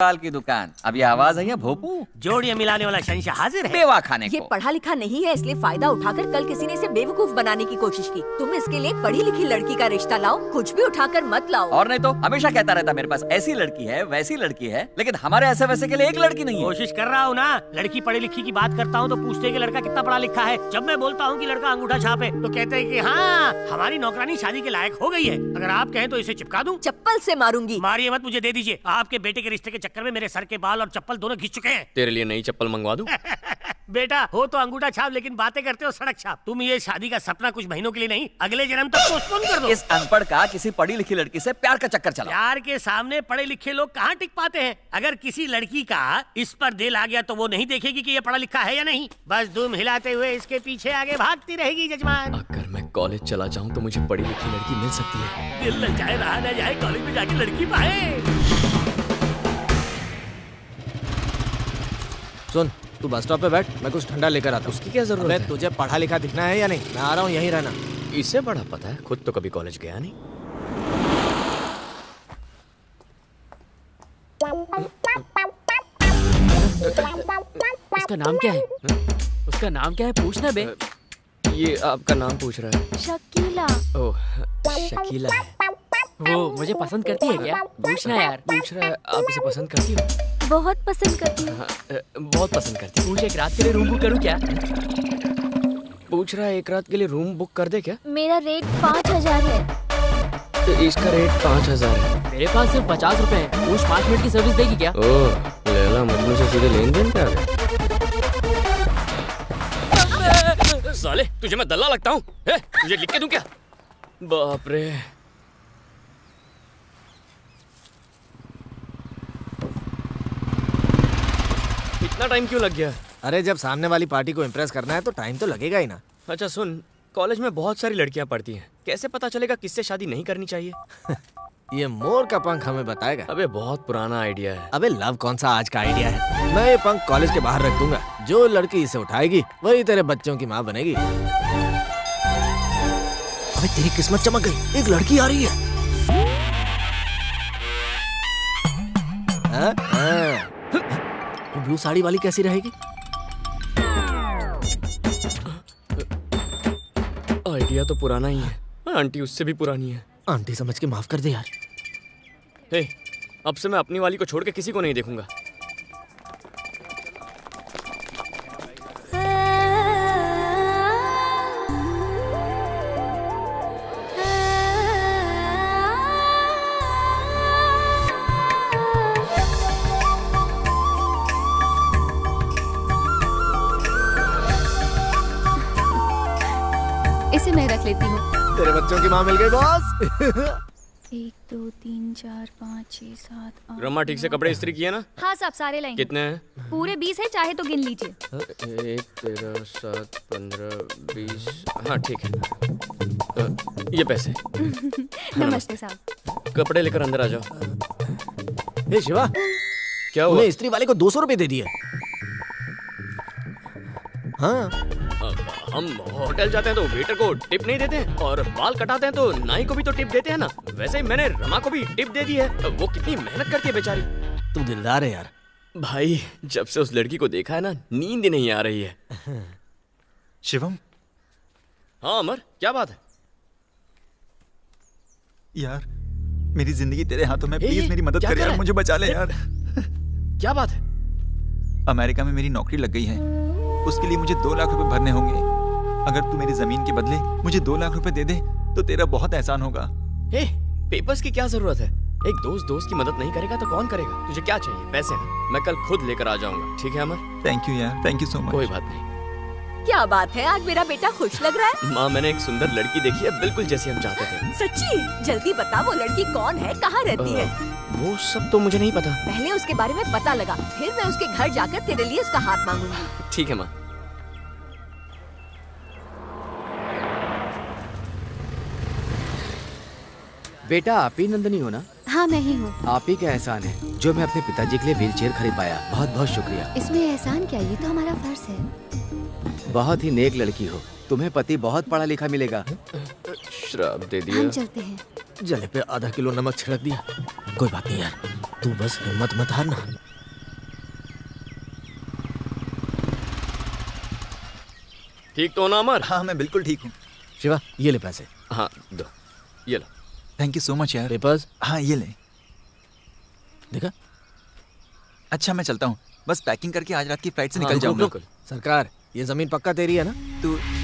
लाल की दुकान। अब ये आवाज है या भोपू? जोड़ियां मिलाने वाला शहंशाह हाजिर है। बेवा खाने ये को। पढ़ा लिखा नहीं है, इसलिए फायदा उठाकर कल किसी ने इसे बेवकूफ बनाने की कोशिश की। तुम इसके लिए पढ़ी लिखी लड़की का रिश्ता लाओ, कुछ भी उठाकर मत लाओ। और नहीं तो हमेशा कहता रहता मेरे पास ऐसी लड़की है वैसी लड़की है, लेकिन हमारे ऐसे वैसे के लिए एक लड़की नहीं है। कोशिश कर रहा हूँ ना। लड़की पढ़ी लिखी की बात करता हूँ तो पूछते हैं कि लड़का कितना पढ़ा लिखा है। जब मैं बोलता हूँ कि लड़का अंगूठा छाप है तो कहते हैं कि हाँ हमारी नौकरानी शादी के लायक हो गई है। अगर आप कहें तो इसे चिपका दूं। चप्पल से मारूंगी। मारिए मत, मुझे दे दीजिए। आपके बेटे के रिश्ते के चक्कर में मेरे सर के बाल और चप्पल दोनों घिस चुके हैं। तेरे लिए नई चप्पल मंगवा दूं? बेटा हो तो अंगूठा छाप, लेकिन बातें करते हो सड़क छाप। तुम ये शादी का सपना कुछ महीनों के लिए नहीं, अगले जन्म तक पोस्टपोन कर दो। इस अनपढ़ का किसी पढ़ी लिखी लड़की से प्यार का चक्कर चला। प्यार के सामने पढ़े लिखे लोग कहाँ टिक पाते हैं। अगर किसी लड़की का इस पर दिल आ गया तो वो नहीं देखेगी कि ये पढ़ा लिखा है या नहीं, बस दुम हिलाते हुए इसके पीछे आगे भागती रहेगी। जजमान, अगर मैं कॉलेज चला जाऊं तो मुझे पढ़ी लिखी लड़की मिल सकती है। दिल ललचाए रहा न जाए, कॉलेज में जाके लड़की पाए। सुन, तू बस स्टॉप पे बैठ, मैं कुछ ठंडा लेकर आता हूँ। उसकी क्या जरूरत अबे है? तुझे पढ़ा लिखा दिखना है या नहीं? मैं आ रहा हूँ, यहीं रहना। इसे बड़ा पता है, खुद तो कभी कॉलेज गया नहीं। उसका नाम क्या है? उसका नाम क्या है? पूछना बे। ये आपका नाम पूछ रहा है? शकीला। ओह, शकीला है। वो मुझे पसंद करती है क्या? पूछना यार। पूछ रहा है आप इसे पसंद करती हो? बहुत पसंद करती हूँ। हाँ, बहुत पसंद करती पूछ, एक रात के लिए रूम बुक करूँ क्या? हूँ। पूछ रहा है एक रात के लिए रूम बुक कर दे क्या? मेरा रेट 5000 है। तो इसका रेट 5000 है। मेरे पास सिर्फ 50 रुपए हैं। पूछ 5 मिनट की सर्विस देगी क्या? ओह, लैला मजनू से सीधे लेन देन क्या है? साले, तुझे मैं दल्ला लगता हूँ? तुझे लिख के दूं क्या? बाप रे। इतना टाइम क्यों लग गया? अरे जब सामने वाली पार्टी को इम्प्रेस करना है तो टाइम तो लगेगा ही ना। अच्छा सुन, कॉलेज में बहुत सारी लड़कियां पढ़ती हैं, कैसे पता चलेगा किससे शादी नहीं करनी चाहिए? ये मोर का पंख हमें बताएगा। अबे बहुत पुराना आइडिया है। अबे लव कौन सा आज का आइडिया है? मैं ये पंख कॉलेज के बाहर रख दूंगा, जो लड़की इसे उठाएगी वही तेरे बच्चों की माँ बनेगी। अबे तेरी किस्मत चमक गई, एक लड़की आ रही है। हाँ? हाँ। वो ब्लू साड़ी वाली कैसी रहेगी? आइडिया तो पुराना ही है, आंटी उससे भी पुरानी है। आंटी समझ के माफ कर दे यार। हे, अब से मैं अपनी वाली को छोड़ के किसी को नहीं देखूंगा। इसे मैं रख लेती हूँ। तेरे बच्चों की माँ मिल गई बॉस। 1 2 3 4 5 6 7 8। रमा ठीक से कपड़े इस्त्री किए ना? हाँ साहब, सारे लाइन कितने हैं? पूरे 20 है, चाहे तो गिन लीजिए। 1 13 7 15 20। हाँ ठीक है। ये पैसे। नमस्ते साहब। कपड़े लेकर अंदर आ जाओ। हे शिवा, क्या हुआ? उन्हें इस्त्री वाले को 200 रुपए दे दिए। हाँ, हम होटल जाते हैं तो वेटर को टिप नहीं देते हैं, और बाल कटाते हैं तो नाई को भी तो टिप देते हैं ना। वैसे ही मैंने रमा को भी टिप दे दी है। वो कितनी मेहनत करती है बेचारी। तू दिलदार है यार। भाई जब से उस लड़की को देखा है ना, नींद ही नहीं आ रही है। शिवम, हाँ अमर, क्या बात है? यार मेरी जिंदगी तेरे हाथों में, ये प्लीज मेरी मदद क्या कर कर रहा यार, है? मुझे बचा ले यार। क्या बात है? अमेरिका में मेरी नौकरी लग गई है, उसके लिए मुझे 2 लाख रुपए भरने होंगे। अगर तू मेरी जमीन के बदले मुझे 2 लाख रुपए दे दे तो तेरा बहुत एहसान होगा। हे, पेपर्स की क्या जरूरत है? एक दोस्त की मदद नहीं करेगा तो कौन करेगा? तुझे क्या चाहिए? पैसे ना, मैं कल खुद लेकर आ जाऊंगा। ठीक है अमर? थैंक यू यार, थैंक यू सो मच। कोई बात नहीं। क्या बात है, आज मेरा बेटा खुश लग रहा है। माँ, मैंने एक सुंदर लड़की देखी है, बिल्कुल जैसी हम चाहते थे। सच्ची? जल्दी बता, वो लड़की कौन है, कहाँ रहती है? वो सब तो मुझे नहीं पता। पहले उसके बारे में पता लगा, फिर मैं उसके घर जाकर तेरे लिए उसका हाथ मांगूंगी। ठीक है माँ। बेटा आप ही नंदनी हो ना? हाँ मैं ही हूँ। आप ही का एहसान है जो मैं अपने पिताजी के लिए व्हीलचेयर खरीद पाया। बहुत बहुत शुक्रिया। इसमें एहसान क्या, ये तो हमारा फर्ज है। बहुत ही नेक लड़की हो, तुम्हें पति बहुत पढ़ा लिखा मिलेगा। श्राप दे दिया। हम चलते हैं। जले पे आधा किलो नमक छिड़क दिया। कोई बात नहीं यार। तू बस हिम्मत मत हारना। ठीक तो हो ना अमर? हाँ मैं बिल्कुल ठीक हूँ। शिवा ये ले पैसे। हाँ दो, ये लो। थैंक यू सो मच यार। पेपर्स हाँ ये ले। देखा? अच्छा मैं चलता हूँ, बस पैकिंग करके आज रात की फ्लाइट से निकल हाँ, जाऊंगा। रुक, रुक। सरकार ये जमीन पक्का तेरी है ना?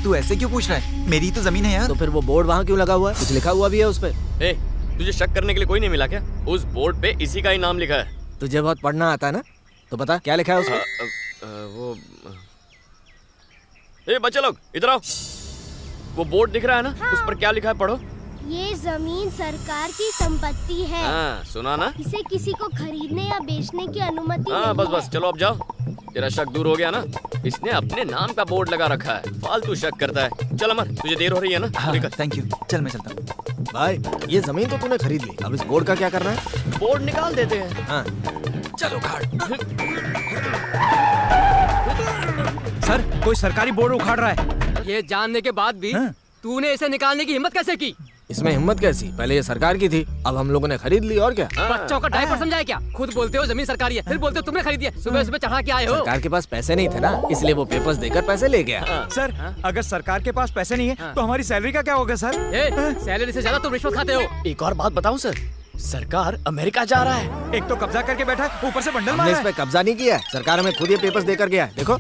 तू ऐसे क्यों पूछ रहा है? मेरी तो जमीन है यार। तो फिर वो बोर्ड वहाँ क्यों लगा हुआ है? कुछ लिखा हुआ भी है उस पे? ए, तुझे शक करने के लिए कोई नहीं मिला क्या? उस बोर्ड पे इसी का ही नाम लिखा है। तुझे बहुत पढ़ना आता है ना, तो बता क्या लिखा है उस पे? वो ए बच्चे लोग इधर आओ। वो बोर्ड दिख रहा है ना, उस पर क्या लिखा है पढ़ो। ये जमीन सरकार की संपत्ति है। हाँ सुना ना? इसे किसी को खरीदने या बेचने की अनुमति हाँ नहीं बस है। बस चलो अब जाओ, तेरा शक दूर हो गया ना। इसने अपने नाम का बोर्ड लगा रखा है, फालतू शक करता है। चल अमर तुझे देर हो रही है ना, हाँ निकल। थैंक यू, चल मैं चलता हूँ। भाई ये जमीन तो तूने खरीद ली, अब इस बोर्ड का क्या करना है? बोर्ड निकाल देते हैं। हाँ चलो घाट। सर कोई सरकारी बोर्ड उखाड़ रहा है। ये जानने के बाद भी तूने इसे निकालने की हिम्मत कैसे की? इसमें हिम्मत कैसी? पहले ये सरकार की थी, अब हम लोगों ने खरीद ली और क्या। बच्चों का डायपर समझा है क्या? खुद बोलते हो जमीन सरकारी है, फिर बोलते हो तुमने खरीदी है। सुबह सुबह चढ़ा के आए हो। सरकार के पास पैसे नहीं थे ना, इसलिए वो पेपर्स देकर पैसे ले गया। सर अगर सरकार के पास पैसे नहीं है तो हमारी सैलरी का क्या होगा सर? सैलरी से ज्यादा तुम रिश्वत खाते हो। एक और बात बताऊं सर, सरकार अमेरिका जा रहा है। एक तो कब्जा करके बैठा है, ऊपर से बंडल हमने मारा इस है। पे कब्जा नहीं किया है, सरकार हमें खुद ये पेपर्स देकर गया है। देखो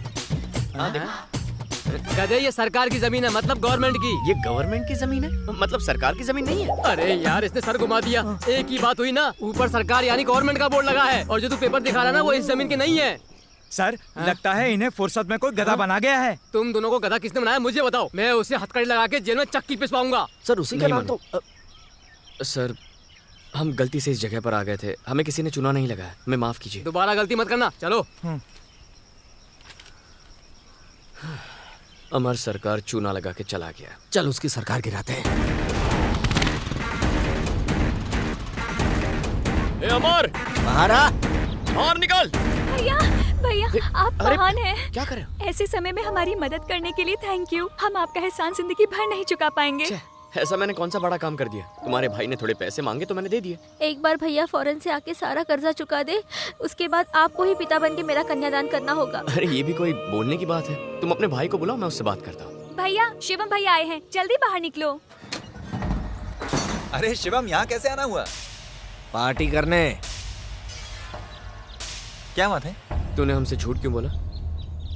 गधे ये सरकार की जमीन है, मतलब गवर्नमेंट की। ये गवर्नमेंट की जमीन है, मतलब सरकार की जमीन नहीं है। अरे यार इसने सर घुमा दिया। एक ही बात हुई ना, ऊपर सरकार यानी गवर्नमेंट का बोर्ड लगा है, और जो तू पेपर दिखा रहा है ना वो इस जमीन के नहीं है। सर लगता है इन्हें फुर्सत में कोई गधा बना गया है। तुम दोनों को गधा किसने बनाया मुझे बताओ, मैं उसे हथकड़ी लगा के जेल में चक्की पिसवाऊंगा। सर उसी का नहीं नाम तो सर हम गलती से इस जगह पर आ गए थे, हमें किसी ने चुना नहीं लगाया, हमें माफ कीजिए। दोबारा गलती मत करना, चलो। अमर सरकार चूना लगा के चला गया। चल उसकी सरकार गिराते हैं। ए अमर बाहर आ। बाहर निकल। भैया भैया आप अरे, महान हैं। क्या कर रहे हो? ऐसे समय में हमारी मदद करने के लिए थैंक यू। हम आपका एहसान जिंदगी भर नहीं चुका पाएंगे। छे, ऐसा मैंने कौन सा बड़ा काम कर दिया? तुम्हारे भाई ने थोड़े पैसे मांगे तो मैंने दे दिए। एक बार भैया फौरन से आके सारा कर्जा चुका दे, उसके बाद आपको ही पिता बन के मेरा कन्यादान करना होगा। अरे ये भी कोई बोलने की बात है? तुम अपने भाई को बुलाओ, मैं उससे बात करता हूँ। भैया शिवम भैया आए हैं, जल्दी बाहर निकलो। अरे शिवम यहाँ कैसे आना हुआ? पार्टी करने। क्या बात है? तूने हमसे झूठ क्यों बोला?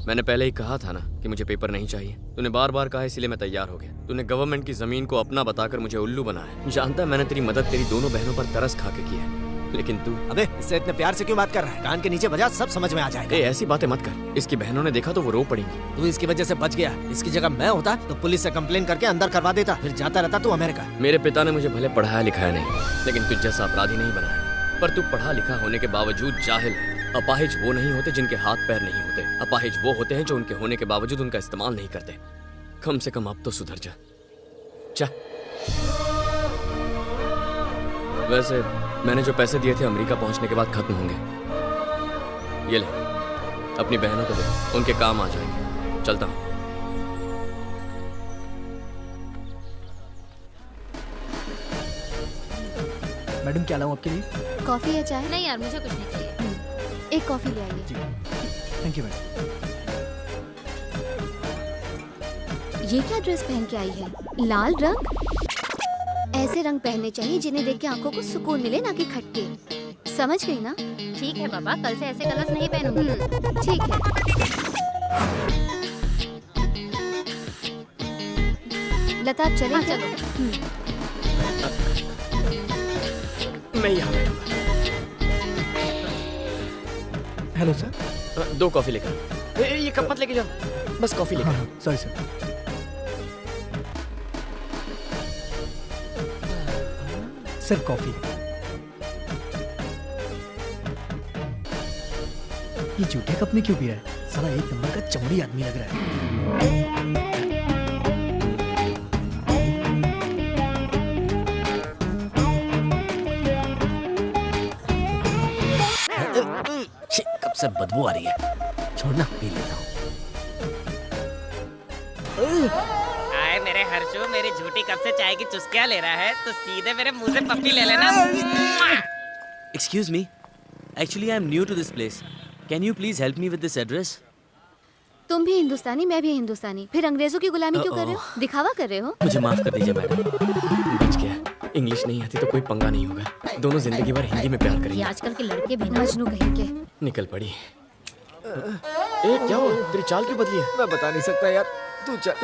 मैंने पहले ही कहा था ना कि मुझे पेपर नहीं चाहिए। तूने बार बार कहा, इसलिए मैं तैयार हो गया। तूने गवर्नमेंट की जमीन को अपना बताकर मुझे उल्लू बनाया। जानता है मैंने तेरी मदद तेरी दोनों बहनों पर तरस खा के की है, लेकिन तू अबे इससे इतने प्यार से क्यों बात कर रहा है? कान के नीचे बजा, सब समझ में आ जाएगा। ए ऐसी बातें मत कर, इसकी बहनों ने देखा तो वो रो पड़ेंगी। तू इसकी वजह से बच गया, इसकी जगह मैं होता तो पुलिस से कंप्लेन करके अंदर करवा देता, फिर जाता रहता तू अमेरिका। मेरे पिता ने मुझे भले पढ़ाया लिखाया नहीं, लेकिन तुझ जैसा अपराधी नहीं बनाया। पर तू पढ़ा लिखा होने के बावजूद जाहिल है। अपाहिज वो नहीं होते जिनके हाथ पैर नहीं होते, अपाहिज वो होते हैं जो उनके होने के बावजूद उनका इस्तेमाल नहीं करते। कम से कम अब तो सुधर जा। वैसे मैंने जो पैसे दिए थे अमेरिका पहुंचने के बाद खत्म होंगे। ये ले, अपनी बहनों को दे, उनके काम आ जाएंगे। चलता हूं। मैडम क्या लाऊं आपके लिए? कॉफी या चाय? नहीं यार मुझे कुछ नहीं चाहिए। एक कॉफी ले आइए। Thank you madam. ये क्या ड्रेस पहन के आई है? लाल रंग? ऐसे रंग पहनने चाहिए जिन्हें देख के आंखों को सुकून मिले, ना कि खटके। समझ गई ना? ठीक है बाबा, कल से ऐसे कलर्स नहीं पहनूंगी। ठीक है। लता आप चले? चलो। मैं यहाँ बैठूंगा। Hello sir. 2 कॉफी लेकर। ये कप मत लेके जाओ, बस कॉफी लेकर। Sorry sir. Sir coffee. ये जूठे कप में क्यों पिया है? साला एक नंबर का चमड़ी आदमी लग रहा है। कब से बदबू आ रही है, छोड़ना पी लेता हूँ। आए मेरे हर्षू, मेरी झूठी कप से चाय की चुस्कियां ले रहा है तो सीधे मेरे मुंह से पप्पी ले लेना। Excuse me, Actually, I am new to this place. Can you please help me with this address? तुम भी हिंदुस्तानी, मैं भी हिंदुस्तानी, फिर अंग्रेजों की गुलामी क्यों कर रहे हो? दिखावा कर रहे हो? मुझे माफ कर दीजिए मैडम, बच गया। इंग्लिश नहीं आती तो कोई पंगा नहीं होगा, दोनों जिंदगी भर हिंदी में प्यार करेंगे। ये आजकल के लड़के भी ना मजनू कहीं के। निकल पड़ी। क्या हुआ? तेरी चाल क्यों बदली है? मैं बता नहीं सकता यार, तू चल।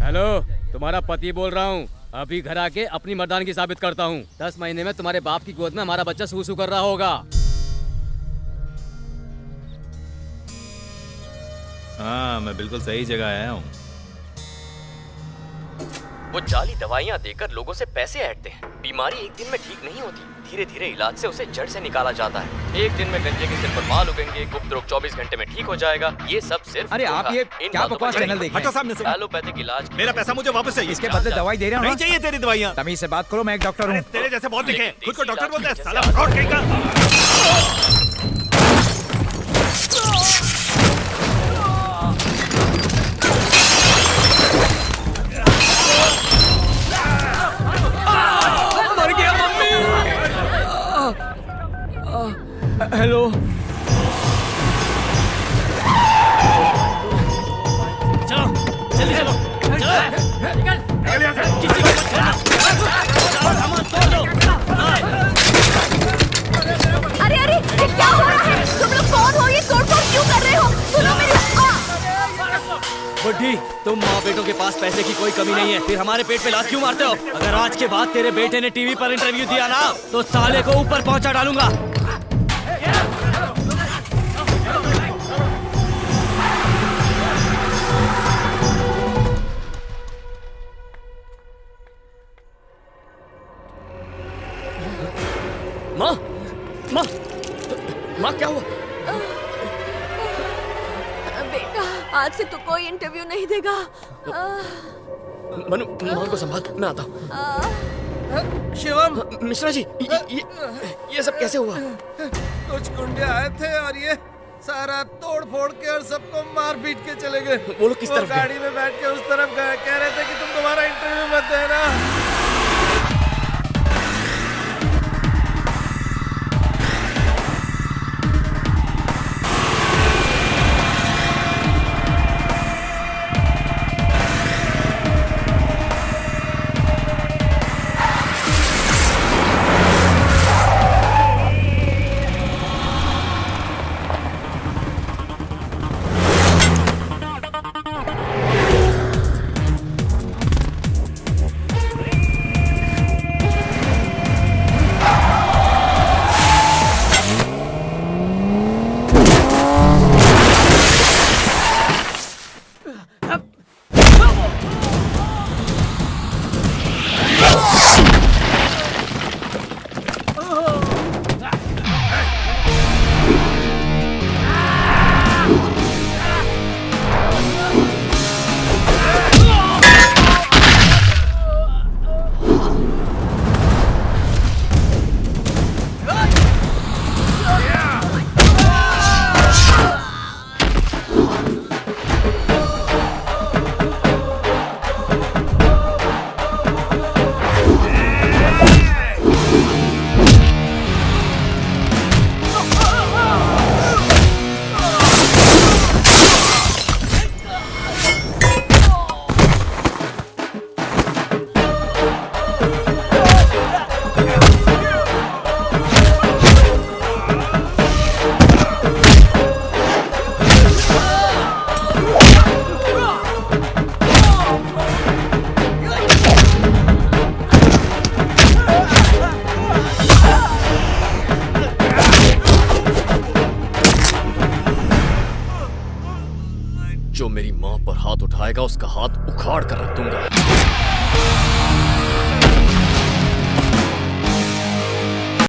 हेलो, तुम्हारा पति बोल रहा हूँ। अभी घर आके अपनी मर्दानगी साबित करता हूँ। 10 महीने में तुम्हारे बाप की गोद में हमारा बच्चा सूसू कर रहा होगा। हाँ, मैं बिल्कुल सही जगह आया हूँ। वो जाली दवाइयाँ देकर लोगों से पैसे ऐंठते हैं। बीमारी एक दिन में ठीक नहीं होती, धीरे धीरे इलाज से उसे जड़ से निकाला जाता है। एक दिन में गंजे के सिर पर बाल उगेंगे, गुप्त रोग 24 घंटे में ठीक हो जाएगा। ये सब सिर्फ अरे आप ये क्या बकवास चैनल देख रहे हैं? सामने से। एलोपैथिक इलाज। मेरा पैसा मुझे वापस चाहिए। इसके बदले दवाई दे रहे हो? नहीं चाहिए तेरी दवाइयाँ। तमीज से बात करो, मैं एक डॉक्टर हूँ। तेरे जैसे बहुत दिखे, खुद को डॉक्टर बोलते हैं, साला फ्रॉड कहीं का। हेलो, चलो जल्दी चलो, निकल यहाँ से। किसी को मत छोड़ना। सामान तोड़ दो। अरे अरे, ये क्या हो रहा है? तुम लोग कौन हो? ये तोड़-फोड़ क्यों कर रहे हो? सुनो मेरी बुड्ढी, तुम माँ बेटों के पास पैसे की कोई कमी नहीं है, फिर हमारे पेट पे लात क्यों मारते हो? अगर आज के बाद तेरे बेटे ने टीवी पर इंटरव्यू दिया ना, तो साले को ऊपर पहुंचा डालूंगा। माँ, माँ, माँ क्या हुआ? बेटा, आज से तू कोई इंटरव्यू नहीं देगा। मनु, माँ को संभाल, मैं आता हूँ। शिवम, मिश्रा जी, ये सब कैसे हुआ? कुछ गुंडे आए थे और ये सारा तोड़ फोड़ के और सबको मार पीट के चले गए। वो लोग किस तरफ गए? गाड़ी में बैठ के उस तरफ गए, कह रहे थे कि तुम दोबारा इंटरव्यू मत देना। जो मेरी माँ पर हाथ उठाएगा उसका हाथ उखाड़ कर रख दूंगा।